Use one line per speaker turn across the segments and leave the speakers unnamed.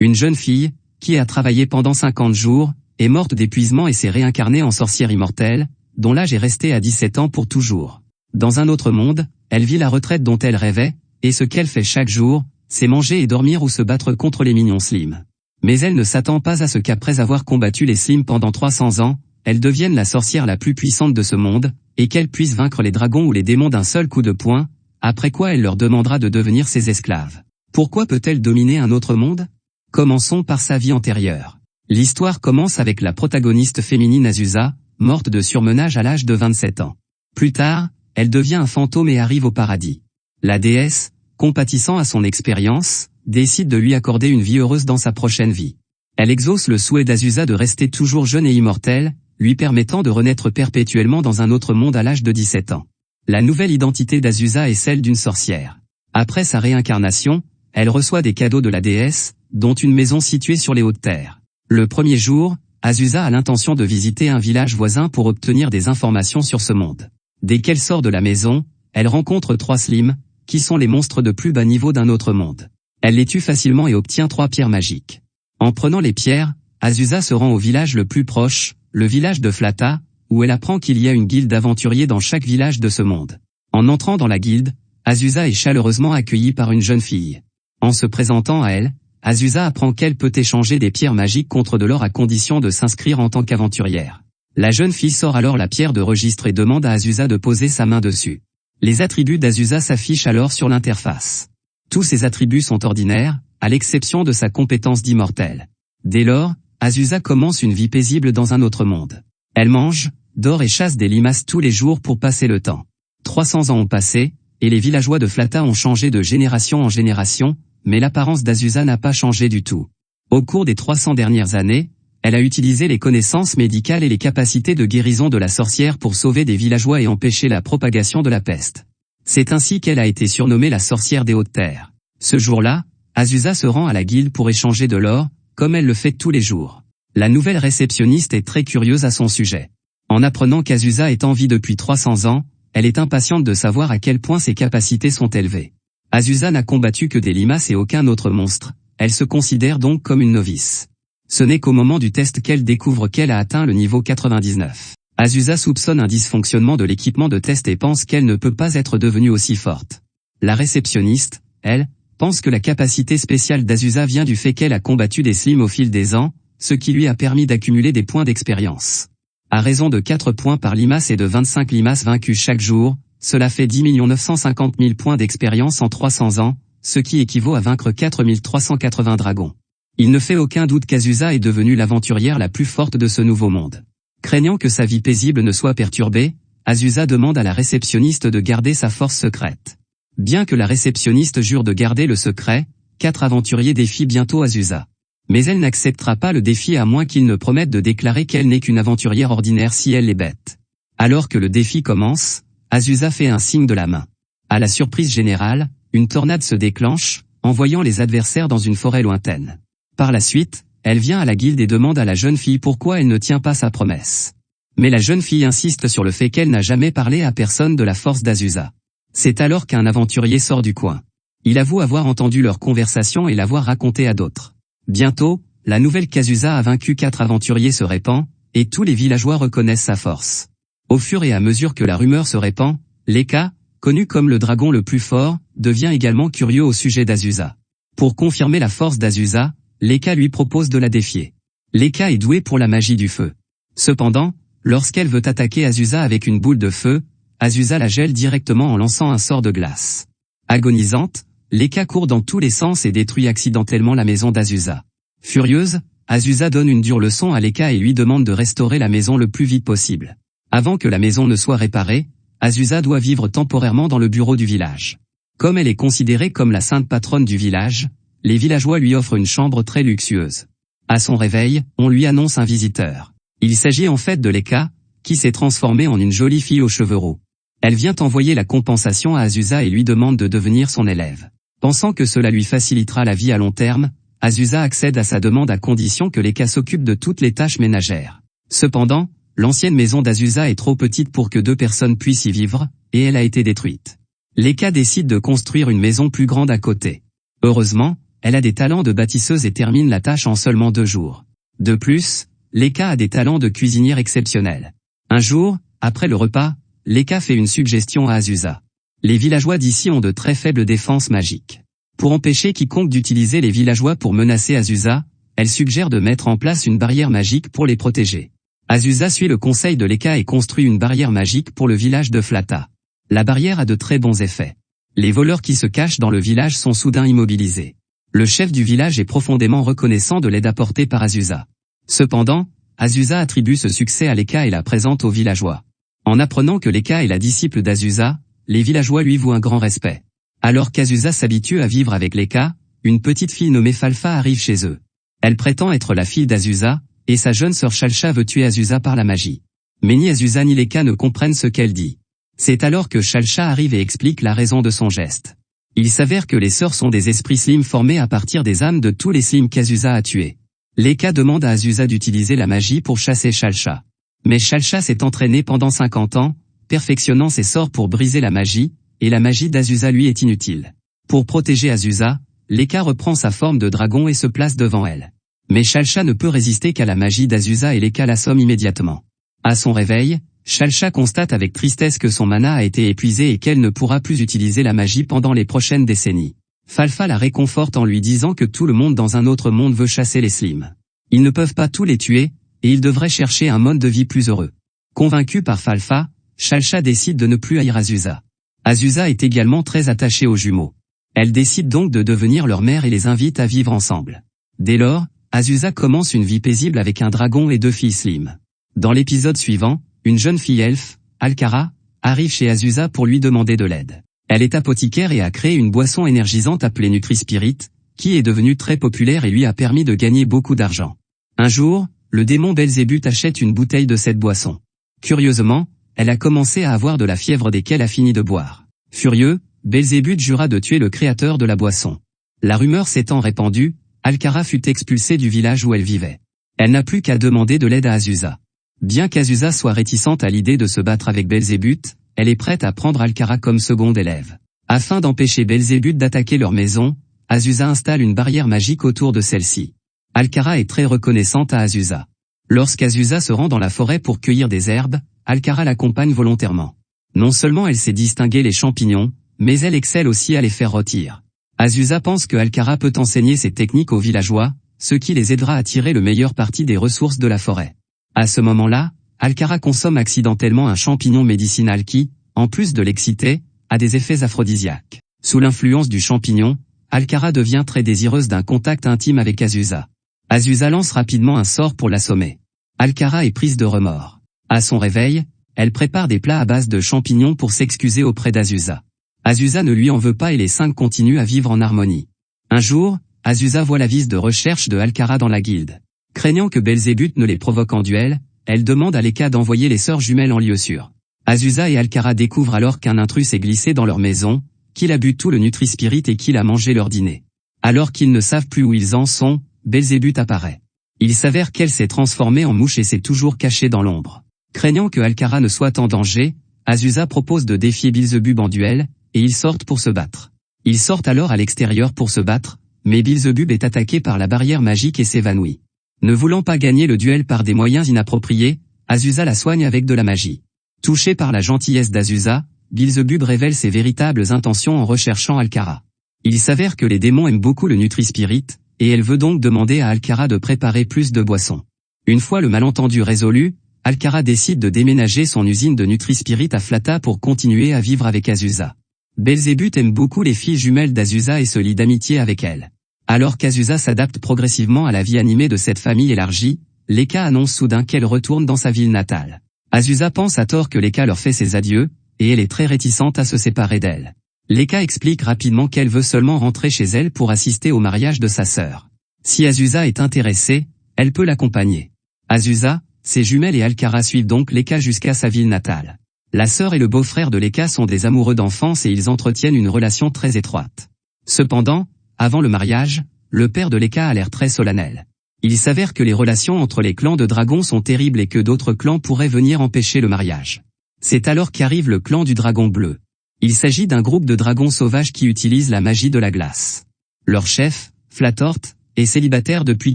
Une jeune fille, qui a travaillé pendant 50 jours, est morte d'épuisement et s'est réincarnée en sorcière immortelle, dont l'âge est resté à 17 ans pour toujours. Dans un autre monde, elle vit la retraite dont elle rêvait, et ce qu'elle fait chaque jour, c'est manger et dormir ou se battre contre les mignons Slim. Mais elle ne s'attend pas à ce qu'après avoir combattu les Slim pendant 300 ans, elle devienne la sorcière la plus puissante de ce monde, et qu'elle puisse vaincre les dragons ou les démons d'un seul coup de poing, après quoi elle leur demandera de devenir ses esclaves. Pourquoi peut-elle dominer un autre monde? Commençons par sa vie antérieure. L'histoire commence avec la protagoniste féminine Azusa, morte de surmenage à l'âge de 27 ans. Plus tard, elle devient un fantôme et arrive au paradis. La déesse, compatissant à son expérience, décide de lui accorder une vie heureuse dans sa prochaine vie. Elle exauce le souhait d'Azusa de rester toujours jeune et immortelle, lui permettant de renaître perpétuellement dans un autre monde à l'âge de 17 ans. La nouvelle identité d'Azusa est celle d'une sorcière. Après sa réincarnation, elle reçoit des cadeaux de la déesse, dont une maison située sur les hautes terres. Le premier jour, Azusa a l'intention de visiter un village voisin pour obtenir des informations sur ce monde. Dès qu'elle sort de la maison, elle rencontre 3 Slim, qui sont les monstres de plus bas niveau d'un autre monde. Elle les tue facilement et obtient 3 pierres magiques. En prenant les pierres, Azusa se rend au village le plus proche, le village de Flata, où elle apprend qu'il y a une guilde d'aventuriers dans chaque village de ce monde. En entrant dans la guilde, Azusa est chaleureusement accueillie par une jeune fille. En se présentant à elle, Azusa apprend qu'elle peut échanger des pierres magiques contre de l'or à condition de s'inscrire en tant qu'aventurière. La jeune fille sort alors la pierre de registre et demande à Azusa de poser sa main dessus. Les attributs d'Azusa s'affichent alors sur l'interface. Tous ces attributs sont ordinaires, à l'exception de sa compétence d'immortelle. Dès lors, Azusa commence une vie paisible dans un autre monde. Elle mange, dort et chasse des limaces tous les jours pour passer le temps. 300 ans ont passé, et les villageois de Flata ont changé de génération en génération, mais l'apparence d'Azusa n'a pas changé du tout. Au cours des 300 dernières années, elle a utilisé les connaissances médicales et les capacités de guérison de la sorcière pour sauver des villageois et empêcher la propagation de la peste. C'est ainsi qu'elle a été surnommée la sorcière des hautes terres. Ce jour-là, Azusa se rend à la guilde pour échanger de l'or, comme elle le fait tous les jours. La nouvelle réceptionniste est très curieuse à son sujet. En apprenant qu'Azusa est en vie depuis 300 ans, elle est impatiente de savoir à quel point ses capacités sont élevées. Azusa n'a combattu que des limaces et aucun autre monstre, elle se considère donc comme une novice. Ce n'est qu'au moment du test qu'elle découvre qu'elle a atteint le niveau 99. Azusa soupçonne un dysfonctionnement de l'équipement de test et pense qu'elle ne peut pas être devenue aussi forte. La réceptionniste, elle, pense que la capacité spéciale d'Azusa vient du fait qu'elle a combattu des Slim au fil des ans, ce qui lui a permis d'accumuler des points d'expérience. À raison de 4 points par limace et de 25 limaces vaincues chaque jour, cela fait 10 950 000 points d'expérience en 300 ans, ce qui équivaut à vaincre 4 380 dragons. Il ne fait aucun doute qu'Azusa est devenue l'aventurière la plus forte de ce nouveau monde. Craignant que sa vie paisible ne soit perturbée, Azusa demande à la réceptionniste de garder sa force secrète. Bien que la réceptionniste jure de garder le secret, 4 aventuriers défient bientôt Azusa. Mais elle n'acceptera pas le défi à moins qu'ils ne promettent de déclarer qu'elle n'est qu'une aventurière ordinaire si elle les bête. Alors que le défi commence, Azusa fait un signe de la main. À la surprise générale, une tornade se déclenche, envoyant les adversaires dans une forêt lointaine. Par la suite, elle vient à la guilde et demande à la jeune fille pourquoi elle ne tient pas sa promesse. Mais la jeune fille insiste sur le fait qu'elle n'a jamais parlé à personne de la force d'Azusa. C'est alors qu'un aventurier sort du coin. Il avoue avoir entendu leur conversation et l'avoir racontée à d'autres. Bientôt, la nouvelle qu'Azusa a vaincu 4 aventuriers se répand, et tous les villageois reconnaissent sa force. Au fur et à mesure que la rumeur se répand, Leka, connu comme le dragon le plus fort, devient également curieux au sujet d'Azusa. Pour confirmer la force d'Azusa, Leka lui propose de la défier. Leka est douée pour la magie du feu. Cependant, lorsqu'elle veut attaquer Azusa avec une boule de feu, Azusa la gèle directement en lançant un sort de glace. Agonisante, Leka court dans tous les sens et détruit accidentellement la maison d'Azusa. Furieuse, Azusa donne une dure leçon à Leka et lui demande de restaurer la maison le plus vite possible. Avant que la maison ne soit réparée, Azusa doit vivre temporairement dans le bureau du village. Comme elle est considérée comme la sainte patronne du village, les villageois lui offrent une chambre très luxueuse. À son réveil, on lui annonce un visiteur. Il s'agit en fait de Leka, qui s'est transformée en une jolie fille aux cheveux roux. Elle vient envoyer la compensation à Azusa et lui demande de devenir son élève. Pensant que cela lui facilitera la vie à long terme, Azusa accède à sa demande à condition que Leka s'occupe de toutes les tâches ménagères. Cependant, l'ancienne maison d'Azusa est trop petite pour que 2 personnes puissent y vivre, et elle a été détruite. Leka décide de construire une maison plus grande à côté. Heureusement, elle a des talents de bâtisseuse et termine la tâche en seulement 2 jours. De plus, Leka a des talents de cuisinière exceptionnels. Un jour, après le repas, Leka fait une suggestion à Azusa. Les villageois d'ici ont de très faibles défenses magiques. Pour empêcher quiconque d'utiliser les villageois pour menacer Azusa, elle suggère de mettre en place une barrière magique pour les protéger. Azusa suit le conseil de Leka et construit une barrière magique pour le village de Flata. La barrière a de très bons effets. Les voleurs qui se cachent dans le village sont soudain immobilisés. Le chef du village est profondément reconnaissant de l'aide apportée par Azusa. Cependant, Azusa attribue ce succès à Leka et la présente aux villageois. En apprenant que Leka est la disciple d'Azusa, les villageois lui vouent un grand respect. Alors qu'Azusa s'habitue à vivre avec Leka, une petite fille nommée Falfa arrive chez eux. Elle prétend être la fille d'Azusa, et sa jeune sœur Chalcha veut tuer Azusa par la magie. Mais ni Azusa ni Leka ne comprennent ce qu'elle dit. C'est alors que Chalcha arrive et explique la raison de son geste. Il s'avère que les sœurs sont des esprits slims formés à partir des âmes de tous les slims qu'Azusa a tués. Leka demande à Azusa d'utiliser la magie pour chasser Chalcha. Mais Chalcha s'est entraîné pendant 50 ans, perfectionnant ses sorts pour briser la magie, et la magie d'Azusa lui est inutile. Pour protéger Azusa, Leka reprend sa forme de dragon et se place devant elle. Mais Chalcha ne peut résister qu'à la magie d'Azusa et Leka l'assomme immédiatement. À son réveil, Chalcha constate avec tristesse que son mana a été épuisé et qu'elle ne pourra plus utiliser la magie pendant les prochaines décennies. Falfa la réconforte en lui disant que tout le monde dans un autre monde veut chasser les slims. Ils ne peuvent pas tous les tuer, et ils devraient chercher un mode de vie plus heureux. Convaincu par Falfa, Chalcha décide de ne plus haïr Azusa. Azusa est également très attachée aux jumeaux. Elle décide donc de devenir leur mère et les invite à vivre ensemble. Dès lors, Azusa commence une vie paisible avec un dragon et 2 filles slim. Dans l'épisode suivant, une jeune fille elfe, Alcara, arrive chez Azusa pour lui demander de l'aide. Elle est apothicaire et a créé une boisson énergisante appelée Nutri-Spirit, qui est devenue très populaire et lui a permis de gagner beaucoup d'argent. Un jour, le démon Belzébuth achète une bouteille de cette boisson. Curieusement, elle a commencé à avoir de la fièvre dès qu'elle a fini de boire. Furieux, Belzébuth jura de tuer le créateur de la boisson. La rumeur s'étant répandue, Alcara fut expulsée du village où elle vivait. Elle n'a plus qu'à demander de l'aide à Azusa. Bien qu'Azusa soit réticente à l'idée de se battre avec Belzébuth, elle est prête à prendre Alcara comme seconde élève. Afin d'empêcher Belzébuth d'attaquer leur maison, Azusa installe une barrière magique autour de celle-ci. Alcara est très reconnaissante à Azusa. Lorsqu'Azusa se rend dans la forêt pour cueillir des herbes, Alcara l'accompagne volontairement. Non seulement elle sait distinguer les champignons, mais elle excelle aussi à les faire rôtir. Azusa pense que Alcara peut enseigner ces techniques aux villageois, ce qui les aidera à tirer le meilleur parti des ressources de la forêt. À ce moment-là, Alcara consomme accidentellement un champignon médicinal qui, en plus de l'exciter, a des effets aphrodisiaques. Sous l'influence du champignon, Alcara devient très désireuse d'un contact intime avec Azusa. Azusa lance rapidement un sort pour l'assommer. Alcara est prise de remords. À son réveil, elle prépare des plats à base de champignons pour s'excuser auprès d'Azusa. Azusa ne lui en veut pas et les 5 continuent à vivre en harmonie. Un jour, Azusa voit la vis de recherche de Alcara dans la guilde. Craignant que Belzébuth ne les provoque en duel, elle demande à Leka d'envoyer les sœurs jumelles en lieu sûr. Azusa et Alcara découvrent alors qu'un intrus s'est glissé dans leur maison, qu'il a bu tout le Nutri-Spirit et qu'il a mangé leur dîner. Alors qu'ils ne savent plus où ils en sont, Belzébuth apparaît. Il s'avère qu'elle s'est transformée en mouche et s'est toujours cachée dans l'ombre. Craignant que Alcara ne soit en danger, Azusa propose de défier Beelzebub en duel, et ils sortent pour se battre. Ils sortent alors à l'extérieur pour se battre, mais Beelzebub est attaqué par la barrière magique et s'évanouit. Ne voulant pas gagner le duel par des moyens inappropriés, Azusa la soigne avec de la magie. Touché par la gentillesse d'Azusa, Beelzebub révèle ses véritables intentions en recherchant Alcara. Il s'avère que les démons aiment beaucoup le Nutri-Spirit, et elle veut donc demander à Alcara de préparer plus de boissons. Une fois le malentendu résolu, Alcara décide de déménager son usine de Nutri-Spirit à Flata pour continuer à vivre avec Azusa. Belzébuth aime beaucoup les filles jumelles d'Azusa et se lie d'amitié avec elles. Alors qu'Azusa s'adapte progressivement à la vie animée de cette famille élargie, Leka annonce soudain qu'elle retourne dans sa ville natale. Azusa pense à tort que Leka leur fait ses adieux, et elle est très réticente à se séparer d'elle. Leka explique rapidement qu'elle veut seulement rentrer chez elle pour assister au mariage de sa sœur. Si Azusa est intéressée, elle peut l'accompagner. Azusa, ses jumelles et Alcara suivent donc Leka jusqu'à sa ville natale. La sœur et le beau-frère de Leka sont des amoureux d'enfance et ils entretiennent une relation très étroite. Cependant, avant le mariage, le père de Leka a l'air très solennel. Il s'avère que les relations entre les clans de dragons sont terribles et que d'autres clans pourraient venir empêcher le mariage. C'est alors qu'arrive le clan du dragon bleu. Il s'agit d'un groupe de dragons sauvages qui utilisent la magie de la glace. Leur chef, Flatort, est célibataire depuis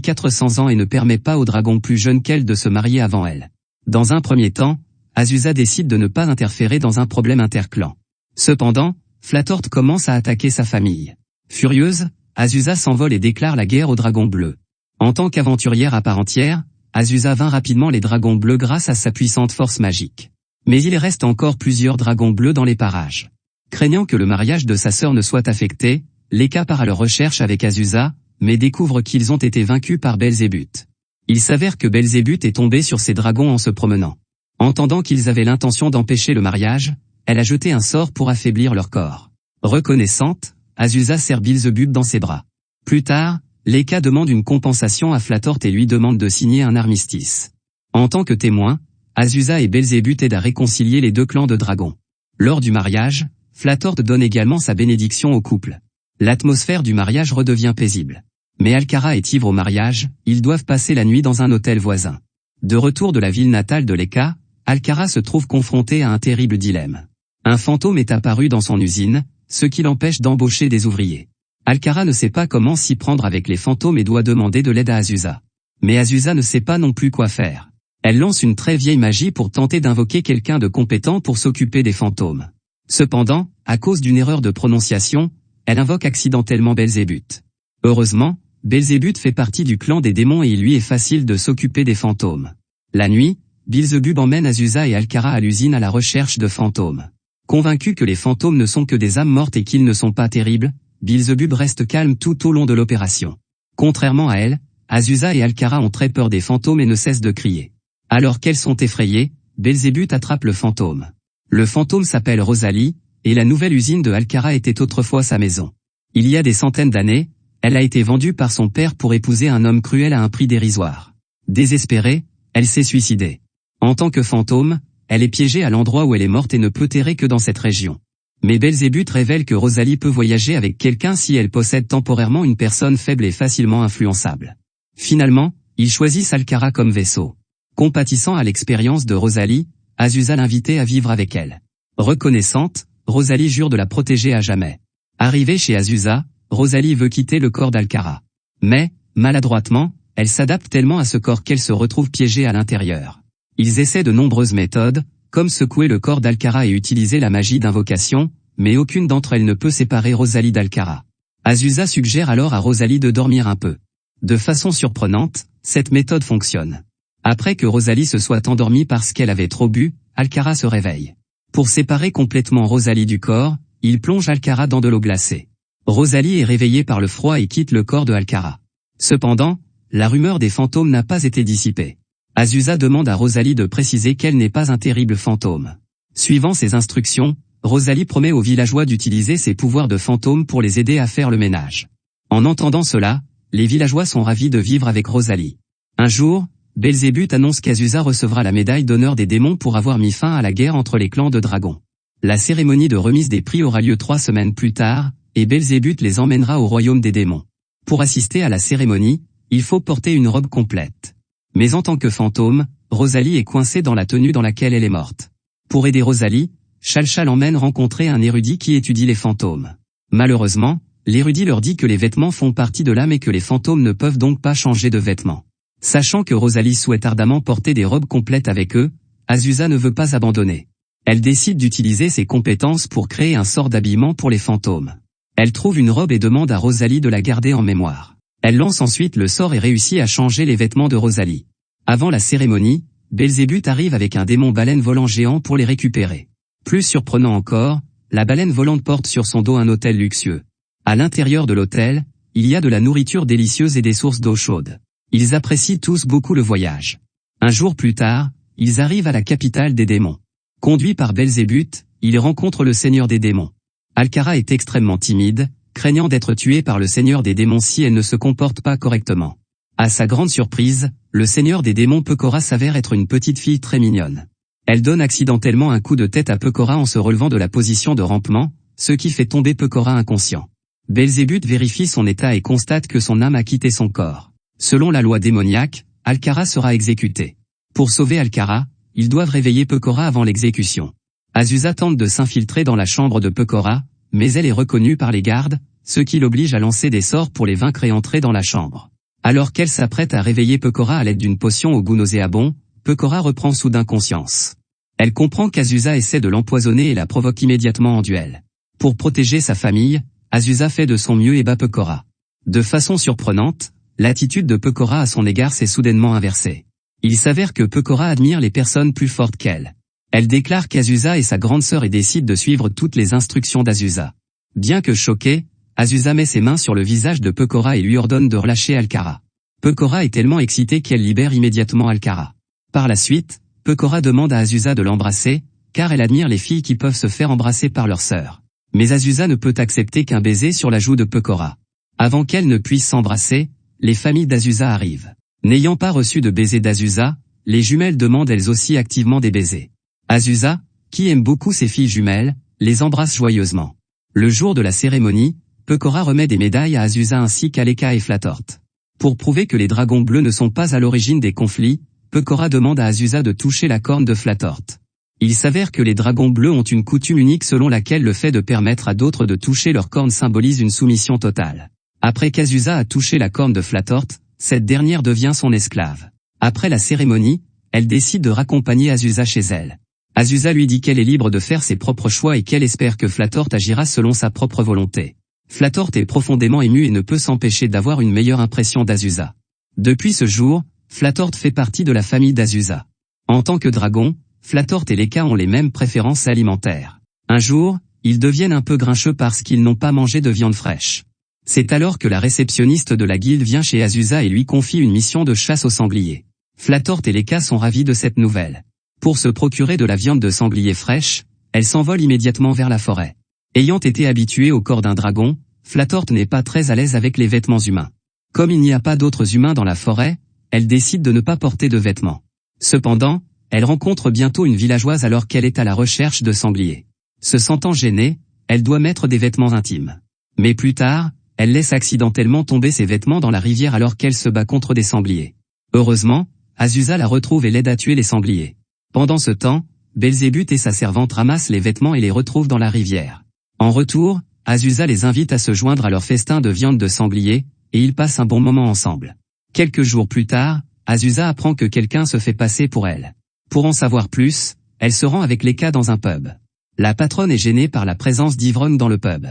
400 ans et ne permet pas aux dragons plus jeunes qu'elle de se marier avant elle. Dans un premier temps, Azusa décide de ne pas interférer dans un problème interclan. Cependant, Flatort commence à attaquer sa famille. Furieuse, Azusa s'envole et déclare la guerre aux dragons bleus. En tant qu'aventurière à part entière, Azusa vainc rapidement les dragons bleus grâce à sa puissante force magique. Mais il reste encore plusieurs dragons bleus dans les parages. Craignant que le mariage de sa sœur ne soit affecté, Lekka part à leur recherche avec Azusa, mais découvre qu'ils ont été vaincus par Belzébuth. Il s'avère que Belzébuth est tombé sur ces dragons en se promenant. Entendant qu'ils avaient l'intention d'empêcher le mariage, elle a jeté un sort pour affaiblir leur corps. Reconnaissante, Azusa serre Belzébuth dans ses bras. Plus tard, Lekka demande une compensation à Flatort et lui demande de signer un armistice. En tant que témoin, Azusa et Belzébuth aident à réconcilier les deux clans de dragons. Lors du mariage, Flatort donne également sa bénédiction au couple. L'atmosphère du mariage redevient paisible. Mais Alcara est ivre au mariage, ils doivent passer la nuit dans un hôtel voisin. De retour de la ville natale de Lekka, Alcara se trouve confronté à un terrible dilemme. Un fantôme est apparu dans son usine, ce qui l'empêche d'embaucher des ouvriers. Alcara ne sait pas comment s'y prendre avec les fantômes et doit demander de l'aide à Azusa. Mais Azusa ne sait pas non plus quoi faire. Elle lance une très vieille magie pour tenter d'invoquer quelqu'un de compétent pour s'occuper des fantômes. Cependant, à cause d'une erreur de prononciation, elle invoque accidentellement Belzébuth. Heureusement, Belzébuth fait partie du clan des démons et il lui est facile de s'occuper des fantômes. La nuit, Belzébuth emmène Azusa et Alcara à l'usine à la recherche de fantômes. Convaincu que les fantômes ne sont que des âmes mortes et qu'ils ne sont pas terribles, Belzébuth reste calme tout au long de l'opération. Contrairement à elle, Azusa et Alcara ont très peur des fantômes et ne cessent de crier. Alors qu'elles sont effrayées, Belzébuth attrape le fantôme. Le fantôme s'appelle Rosalie, et la nouvelle usine de Alcara était autrefois sa maison. Il y a des centaines d'années, elle a été vendue par son père pour épouser un homme cruel à un prix dérisoire. Désespérée, elle s'est suicidée. En tant que fantôme, elle est piégée à l'endroit où elle est morte et ne peut errer que dans cette région. Mais Belzébuth révèle que Rosalie peut voyager avec quelqu'un si elle possède temporairement une personne faible et facilement influençable. Finalement, ils choisissent Alcara comme vaisseau. Compatissant à l'expérience de Rosalie, Azusa l'invitait à vivre avec elle. Reconnaissante, Rosalie jure de la protéger à jamais. Arrivée chez Azusa, Rosalie veut quitter le corps d'Alcara. Mais, maladroitement, elle s'adapte tellement à ce corps qu'elle se retrouve piégée à l'intérieur. Ils essaient de nombreuses méthodes, comme secouer le corps d'Alcara et utiliser la magie d'invocation, mais aucune d'entre elles ne peut séparer Rosalie d'Alcara. Azusa suggère alors à Rosalie de dormir un peu. De façon surprenante, cette méthode fonctionne. Après que Rosalie se soit endormie parce qu'elle avait trop bu, Alcara se réveille. Pour séparer complètement Rosalie du corps, il plonge Alcara dans de l'eau glacée. Rosalie est réveillée par le froid et quitte le corps de Alcara. Cependant, la rumeur des fantômes n'a pas été dissipée. Azusa demande à Rosalie de préciser qu'elle n'est pas un terrible fantôme. Suivant ses instructions, Rosalie promet aux villageois d'utiliser ses pouvoirs de fantôme pour les aider à faire le ménage. En entendant cela, les villageois sont ravis de vivre avec Rosalie. Un jour, Belzébuth annonce qu'Azusa recevra la médaille d'honneur des démons pour avoir mis fin à la guerre entre les clans de dragons. La cérémonie de remise des prix aura lieu 3 semaines plus tard, et Belzébuth les emmènera au royaume des démons. Pour assister à la cérémonie, il faut porter une robe complète. Mais en tant que fantôme, Rosalie est coincée dans la tenue dans laquelle elle est morte. Pour aider Rosalie, Chalchal l'emmène rencontrer un érudit qui étudie les fantômes. Malheureusement, l'érudit leur dit que les vêtements font partie de l'âme et que les fantômes ne peuvent donc pas changer de vêtements. Sachant que Rosalie souhaite ardemment porter des robes complètes avec eux, Azusa ne veut pas abandonner. Elle décide d'utiliser ses compétences pour créer un sort d'habillement pour les fantômes. Elle trouve une robe et demande à Rosalie de la garder en mémoire. Elle lance ensuite le sort et réussit à changer les vêtements de Rosalie. Avant la cérémonie, Belzébuth arrive avec un démon baleine volant géant pour les récupérer. Plus surprenant encore, la baleine volante porte sur son dos un hôtel luxueux. À l'intérieur de l'hôtel, il y a de la nourriture délicieuse et des sources d'eau chaude. Ils apprécient tous beaucoup le voyage. Un jour plus tard, ils arrivent à la capitale des démons. Conduits par Belzébuth, ils rencontrent le seigneur des démons. Alcara est extrêmement timide, craignant d'être tuée par le seigneur des démons si elle ne se comporte pas correctement. À sa grande surprise, le seigneur des démons Pecora s'avère être une petite fille très mignonne. Elle donne accidentellement un coup de tête à Pecora en se relevant de la position de rampement, ce qui fait tomber Pecora inconscient. Belzébuth vérifie son état et constate que son âme a quitté son corps. Selon la loi démoniaque, Alcara sera exécuté. Pour sauver Alcara, ils doivent réveiller Pecora avant l'exécution. Azusa tente de s'infiltrer dans la chambre de Pecora, mais elle est reconnue par les gardes, ce qui l'oblige à lancer des sorts pour les vaincre et entrer dans la chambre. Alors qu'elle s'apprête à réveiller Pecora à l'aide d'une potion au goût nauséabond, Pecora reprend soudain conscience. Elle comprend qu'Azusa essaie de l'empoisonner et la provoque immédiatement en duel. Pour protéger sa famille, Azusa fait de son mieux et bat Pecora. De façon surprenante, l'attitude de Pecora à son égard s'est soudainement inversée. Il s'avère que Pecora admire les personnes plus fortes qu'elle. Elle déclare qu'Azusa est sa grande sœur et décide de suivre toutes les instructions d'Azusa. Bien que choquée, Azusa met ses mains sur le visage de Pecora et lui ordonne de relâcher Alcara. Pecora est tellement excitée qu'elle libère immédiatement Alcara. Par la suite, Pecora demande à Azusa de l'embrasser, car elle admire les filles qui peuvent se faire embrasser par leur sœur. Mais Azusa ne peut accepter qu'un baiser sur la joue de Pecora. Avant qu'elle ne puisse s'embrasser, les familles d'Azusa arrivent. N'ayant pas reçu de baiser d'Azusa, les jumelles demandent elles aussi activement des baisers. Azusa, qui aime beaucoup ses filles jumelles, les embrasse joyeusement. Le jour de la cérémonie, Pecora remet des médailles à Azusa ainsi qu'Aleka et Flatorte. Pour prouver que les dragons bleus ne sont pas à l'origine des conflits, Pecora demande à Azusa de toucher la corne de Flatorte. Il s'avère que les dragons bleus ont une coutume unique selon laquelle le fait de permettre à d'autres de toucher leur corne symbolise une soumission totale. Après qu'Azusa a touché la corne de Flatorte, cette dernière devient son esclave. Après la cérémonie, elle décide de raccompagner Azusa chez elle. Azusa lui dit qu'elle est libre de faire ses propres choix et qu'elle espère que Flatorte agira selon sa propre volonté. Flatorte est profondément ému et ne peut s'empêcher d'avoir une meilleure impression d'Azusa. Depuis ce jour, Flatorte fait partie de la famille d'Azusa. En tant que dragon, Flatorte et Leka ont les mêmes préférences alimentaires. Un jour, ils deviennent un peu grincheux parce qu'ils n'ont pas mangé de viande fraîche. C'est alors que la réceptionniste de la guilde vient chez Azusa et lui confie une mission de chasse au sanglier. Flatorte et Leka sont ravis de cette nouvelle. Pour se procurer de la viande de sanglier fraîche, elles s'envolent immédiatement vers la forêt. Ayant été habituée au corps d'un dragon, Flatorte n'est pas très à l'aise avec les vêtements humains. Comme il n'y a pas d'autres humains dans la forêt, elle décide de ne pas porter de vêtements. Cependant, elle rencontre bientôt une villageoise alors qu'elle est à la recherche de sangliers. Se sentant gênée, elle doit mettre des vêtements intimes. Mais plus tard, elle laisse accidentellement tomber ses vêtements dans la rivière alors qu'elle se bat contre des sangliers. Heureusement, Azusa la retrouve et l'aide à tuer les sangliers. Pendant ce temps, Belzébuth et sa servante ramassent les vêtements et les retrouvent dans la rivière. En retour, Azusa les invite à se joindre à leur festin de viande de sanglier, et ils passent un bon moment ensemble. Quelques jours plus tard, Azusa apprend que quelqu'un se fait passer pour elle. Pour en savoir plus, elle se rend avec Leka dans un pub. La patronne est gênée par la présence d'ivrognes dans le pub.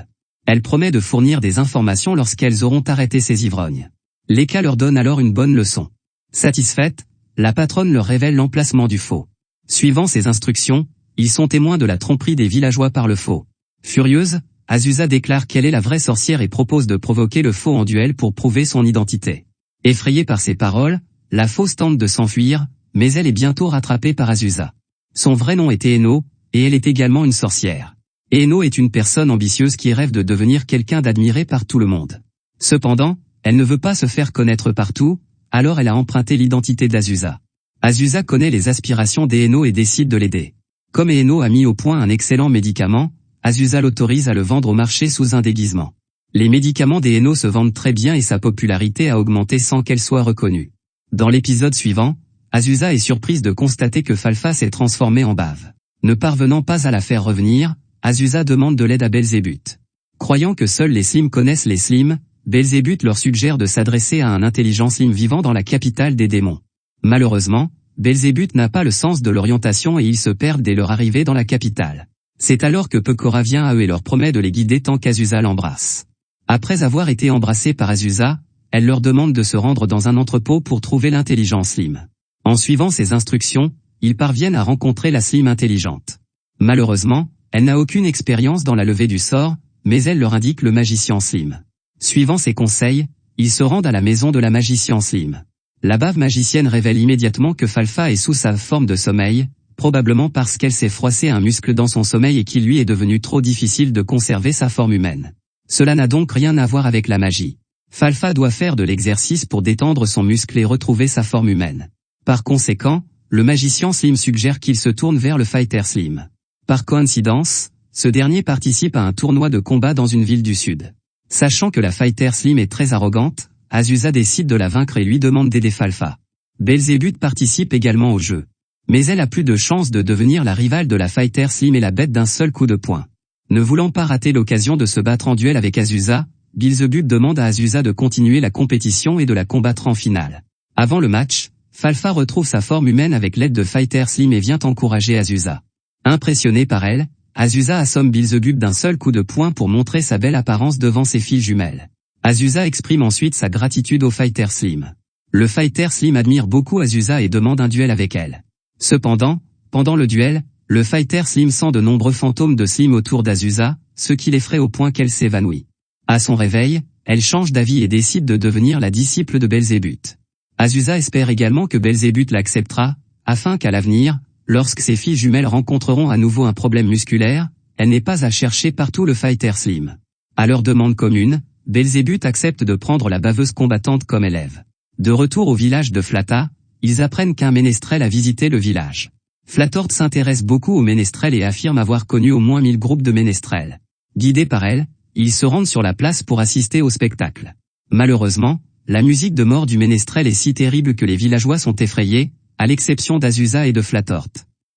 Elle promet de fournir des informations lorsqu'elles auront arrêté ces ivrognes. Leka leur donne alors une bonne leçon. Satisfaite, la patronne leur révèle l'emplacement du faux. Suivant ses instructions, ils sont témoins de la tromperie des villageois par le faux. Furieuse, Azusa déclare qu'elle est la vraie sorcière et propose de provoquer le faux en duel pour prouver son identité. Effrayée par ces paroles, la fausse tente de s'enfuir, mais elle est bientôt rattrapée par Azusa. Son vrai nom est Eno, et elle est également une sorcière. Eno est une personne ambitieuse qui rêve de devenir quelqu'un d'admiré par tout le monde. Cependant, elle ne veut pas se faire connaître partout, alors elle a emprunté l'identité d'Azusa. Azusa connaît les aspirations d'Eno et décide de l'aider. Comme Eno a mis au point un excellent médicament, Azusa l'autorise à le vendre au marché sous un déguisement. Les médicaments d'Eno se vendent très bien et sa popularité a augmenté sans qu'elle soit reconnue. Dans l'épisode suivant, Azusa est surprise de constater que Falfa s'est transformé en bave. Ne parvenant pas à la faire revenir, Azusa demande de l'aide à Belzébuth. Croyant que seuls les slims connaissent les slims, Belzébuth leur suggère de s'adresser à un intelligent slim vivant dans la capitale des démons. Malheureusement, Belzébuth n'a pas le sens de l'orientation et ils se perdent dès leur arrivée dans la capitale. C'est alors que Pecora vient à eux et leur promet de les guider tant qu'Azusa l'embrasse. Après avoir été embrassée par Azusa, elle leur demande de se rendre dans un entrepôt pour trouver l'intelligent slim. En suivant ses instructions, ils parviennent à rencontrer la slim intelligente. Malheureusement, elle n'a aucune expérience dans la levée du sort, mais elle leur indique le magicien slim. Suivant ses conseils, ils se rendent à la maison de la magicien slim. La bave magicienne révèle immédiatement que Falfa est sous sa forme de sommeil, probablement parce qu'elle s'est froissé un muscle dans son sommeil et qu'il lui est devenu trop difficile de conserver sa forme humaine. Cela n'a donc rien à voir avec la magie. Falfa doit faire de l'exercice pour détendre son muscle et retrouver sa forme humaine. Par conséquent, le magicien Slim suggère qu'il se tourne vers le fighter Slim. Par coïncidence, ce dernier participe à un tournoi de combat dans une ville du sud. Sachant que la fighter Slim est très arrogante, Azusa décide de la vaincre et lui demande d'aider Falfa. Belzébuth participe également au jeu. Mais elle a plus de chances de devenir la rivale de la fighter Slim et la bête d'un seul coup de poing. Ne voulant pas rater l'occasion de se battre en duel avec Azusa, Beelzebub demande à Azusa de continuer la compétition et de la combattre en finale. Avant le match, Falfa retrouve sa forme humaine avec l'aide de Fighter Slim et vient encourager Azusa. Impressionné par elle, Azusa assomme Beelzebub d'un seul coup de poing pour montrer sa belle apparence devant ses filles jumelles. Azusa exprime ensuite sa gratitude au Fighter Slim. Le Fighter Slim admire beaucoup Azusa et demande un duel avec elle. Cependant, pendant le duel, le Fighter Slim sent de nombreux fantômes de Slim autour d'Azusa, ce qui l'effraie au point qu'elle s'évanouit. À son réveil, elle change d'avis et décide de devenir la disciple de Belzébuth. Azusa espère également que Belzébuth l'acceptera, afin qu'à l'avenir, lorsque ses filles jumelles rencontreront à nouveau un problème musculaire, elle n'ait pas à chercher partout le Fighter Slim. À leur demande commune, Belzébuth accepte de prendre la baveuse combattante comme élève. De retour au village de Flata, ils apprennent qu'un ménestrel a visité le village. Flatord s'intéresse beaucoup aux ménestrels et affirme avoir connu au moins 1000 groupes de ménestrels. Guidés par elle, ils se rendent sur la place pour assister au spectacle. Malheureusement, la musique de mort du ménestrel est si terrible que les villageois sont effrayés, à l'exception d'Azusa et de Flatord.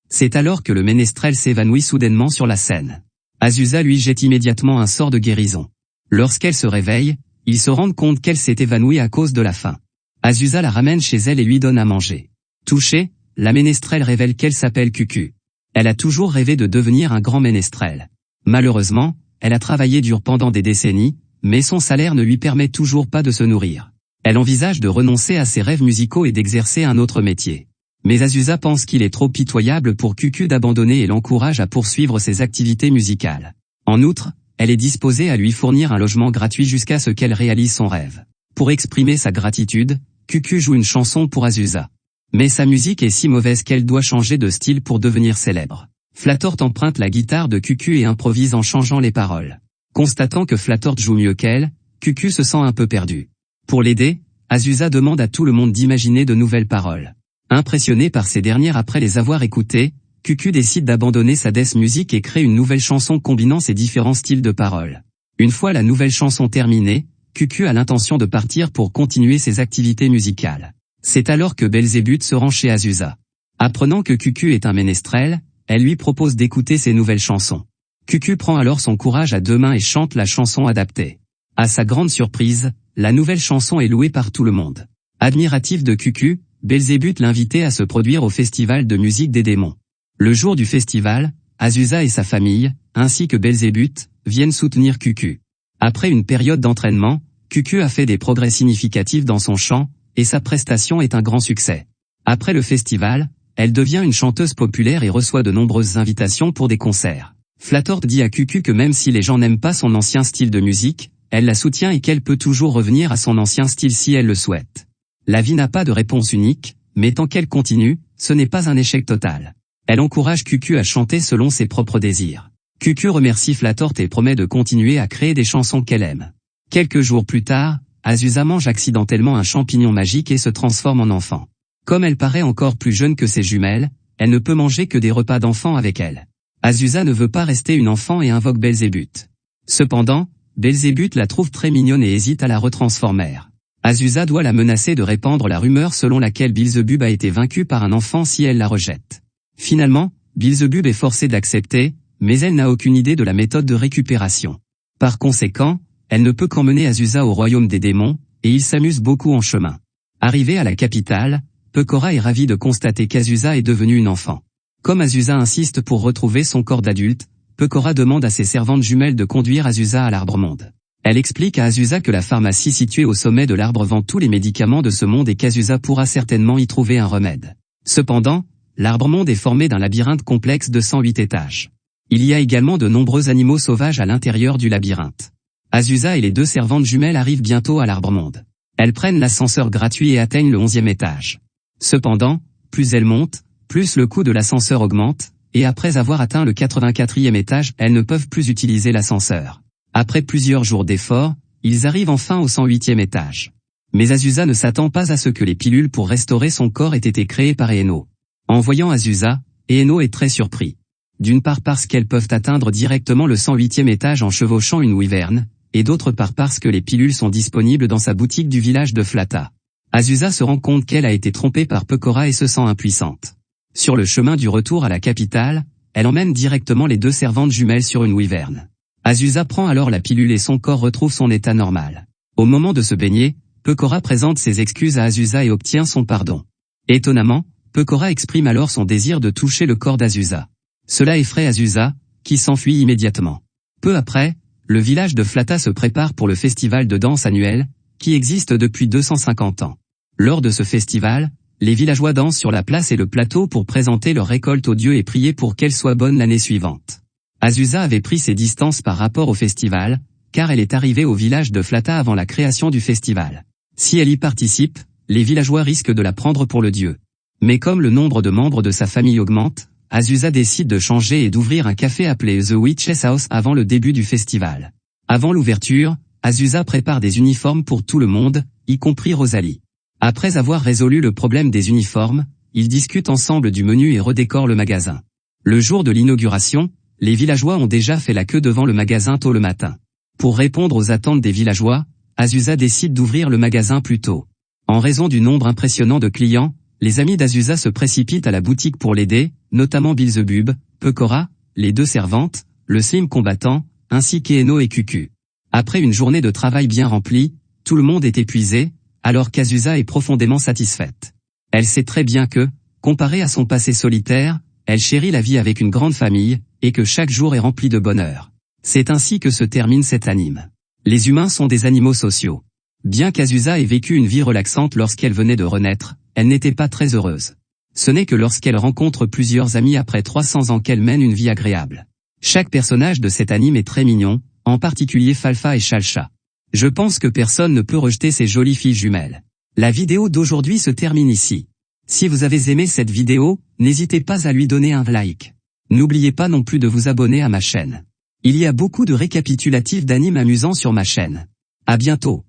C'est alors que le ménestrel s'évanouit soudainement sur la scène. Azusa lui jette immédiatement un sort de guérison. Lorsqu'elle se réveille, ils se rendent compte qu'elle s'est évanouie à cause de la faim. Azusa la ramène chez elle et lui donne à manger. Touchée, la ménestrelle révèle qu'elle s'appelle Cucu. Elle a toujours rêvé de devenir un grand ménestrel. Malheureusement, elle a travaillé dur pendant des décennies, mais son salaire ne lui permet toujours pas de se nourrir. Elle envisage de renoncer à ses rêves musicaux et d'exercer un autre métier. Mais Azusa pense qu'il est trop pitoyable pour Cucu d'abandonner et l'encourage à poursuivre ses activités musicales. En outre, elle est disposée à lui fournir un logement gratuit jusqu'à ce qu'elle réalise son rêve. Pour exprimer sa gratitude, Cucu joue une chanson pour Azusa. Mais sa musique est si mauvaise qu'elle doit changer de style pour devenir célèbre. Flatord emprunte la guitare de Cucu et improvise en changeant les paroles. Constatant que Flatord joue mieux qu'elle, Cucu se sent un peu perdu. Pour l'aider, Azusa demande à tout le monde d'imaginer de nouvelles paroles. Impressionné par ces dernières après les avoir écoutées, Cucu décide d'abandonner sa death music et crée une nouvelle chanson combinant ces différents styles de paroles. Une fois la nouvelle chanson terminée, Cucu a l'intention de partir pour continuer ses activités musicales. C'est alors que Belzébuth se rend chez Azusa. Apprenant que Cucu est un ménestrel, elle lui propose d'écouter ses nouvelles chansons. Cucu prend alors son courage à deux mains et chante la chanson adaptée. À sa grande surprise, la nouvelle chanson est louée par tout le monde. Admiratif de Cucu, Belzébuth l'invitait à se produire au festival de musique des démons. Le jour du festival, Azusa et sa famille, ainsi que Belzébuth, viennent soutenir Cucu. Après une période d'entraînement, Cucu a fait des progrès significatifs dans son chant, et sa prestation est un grand succès. Après le festival, elle devient une chanteuse populaire et reçoit de nombreuses invitations pour des concerts. Flatord dit à Cucu que même si les gens n'aiment pas son ancien style de musique, elle la soutient et qu'elle peut toujours revenir à son ancien style si elle le souhaite. La vie n'a pas de réponse unique, mais tant qu'elle continue, ce n'est pas un échec total. Elle encourage Cucu à chanter selon ses propres désirs. Cucu remercie Flatord et promet de continuer à créer des chansons qu'elle aime. Quelques jours plus tard, Azusa mange accidentellement un champignon magique et se transforme en enfant. Comme elle paraît encore plus jeune que ses jumelles, elle ne peut manger que des repas d'enfants avec elle. Azusa ne veut pas rester une enfant et invoque Belzébuth. Cependant, Belzébuth la trouve très mignonne et hésite à la retransformer. Azusa doit la menacer de répandre la rumeur selon laquelle Beelzebub a été vaincu par un enfant si elle la rejette. Finalement, Beelzebub est forcée d'accepter, mais elle n'a aucune idée de la méthode de récupération. Par conséquent, elle ne peut qu'emmener Azusa au royaume des démons, et ils s'amusent beaucoup en chemin. Arrivée à la capitale, Pecora est ravie de constater qu'Azusa est devenue une enfant. Comme Azusa insiste pour retrouver son corps d'adulte, Pecora demande à ses servantes jumelles de conduire Azusa à l'Arbre-Monde. Elle explique à Azusa que la pharmacie située au sommet de l'arbre vend tous les médicaments de ce monde et qu'Azusa pourra certainement y trouver un remède. Cependant, l'Arbre-Monde est formé d'un labyrinthe complexe de 108 étages. Il y a également de nombreux animaux sauvages à l'intérieur du labyrinthe. Azusa et les deux servantes jumelles arrivent bientôt à l'Arbre-Monde. Elles prennent l'ascenseur gratuit et atteignent le 11e étage. Cependant, plus elles montent, plus le coût de l'ascenseur augmente, et après avoir atteint le 84e étage, elles ne peuvent plus utiliser l'ascenseur. Après plusieurs jours d'efforts, ils arrivent enfin au 108e étage. Mais Azusa ne s'attend pas à ce que les pilules pour restaurer son corps aient été créées par Eno. En voyant Azusa, Eno est très surpris. D'une part parce qu'elles peuvent atteindre directement le 108e étage en chevauchant une wyverne, et d'autre part parce que les pilules sont disponibles dans sa boutique du village de Flata. Azusa se rend compte qu'elle a été trompée par Pecora et se sent impuissante. Sur le chemin du retour à la capitale, elle emmène directement les deux servantes jumelles sur une wyverne. Azusa prend alors la pilule et son corps retrouve son état normal. Au moment de se baigner, Pecora présente ses excuses à Azusa et obtient son pardon. Étonnamment, Pecora exprime alors son désir de toucher le corps d'Azusa. Cela effraie Azusa, qui s'enfuit immédiatement. Peu après, le village de Flata se prépare pour le festival de danse annuel, qui existe depuis 250 ans. Lors de ce festival, les villageois dansent sur la place et le plateau pour présenter leur récolte aux dieux et prier pour qu'elle soit bonne l'année suivante. Azusa avait pris ses distances par rapport au festival, car elle est arrivée au village de Flata avant la création du festival. Si elle y participe, les villageois risquent de la prendre pour le dieu. Mais comme le nombre de membres de sa famille augmente, Azusa décide de changer et d'ouvrir un café appelé The Witch's House avant le début du festival. Avant l'ouverture, Azusa prépare des uniformes pour tout le monde, y compris Rosalie. Après avoir résolu le problème des uniformes, ils discutent ensemble du menu et redécorent le magasin. Le jour de l'inauguration, les villageois ont déjà fait la queue devant le magasin tôt le matin. Pour répondre aux attentes des villageois, Azusa décide d'ouvrir le magasin plus tôt. En raison du nombre impressionnant de clients, les amis d'Azusa se précipitent à la boutique pour l'aider, notamment Beelzebub, Pecora, les deux servantes, le slim combattant, ainsi qu'Eno et Cucu. Après une journée de travail bien remplie, tout le monde est épuisé, alors qu'Azusa est profondément satisfaite. Elle sait très bien que, comparé à son passé solitaire, elle chérit la vie avec une grande famille, et que chaque jour est rempli de bonheur. C'est ainsi que se termine cet anime. Les humains sont des animaux sociaux. Bien qu'Azusa ait vécu une vie relaxante lorsqu'elle venait de renaître, elle n'était pas très heureuse. Ce n'est que lorsqu'elle rencontre plusieurs amis après 300 ans qu'elle mène une vie agréable. Chaque personnage de cet anime est très mignon, en particulier Falfa et Chalcha. Je pense que personne ne peut rejeter ces jolies filles jumelles. La vidéo d'aujourd'hui se termine ici. Si vous avez aimé cette vidéo, n'hésitez pas à lui donner un like. N'oubliez pas non plus de vous abonner à ma chaîne. Il y a beaucoup de récapitulatifs d'animes amusants sur ma chaîne. À bientôt.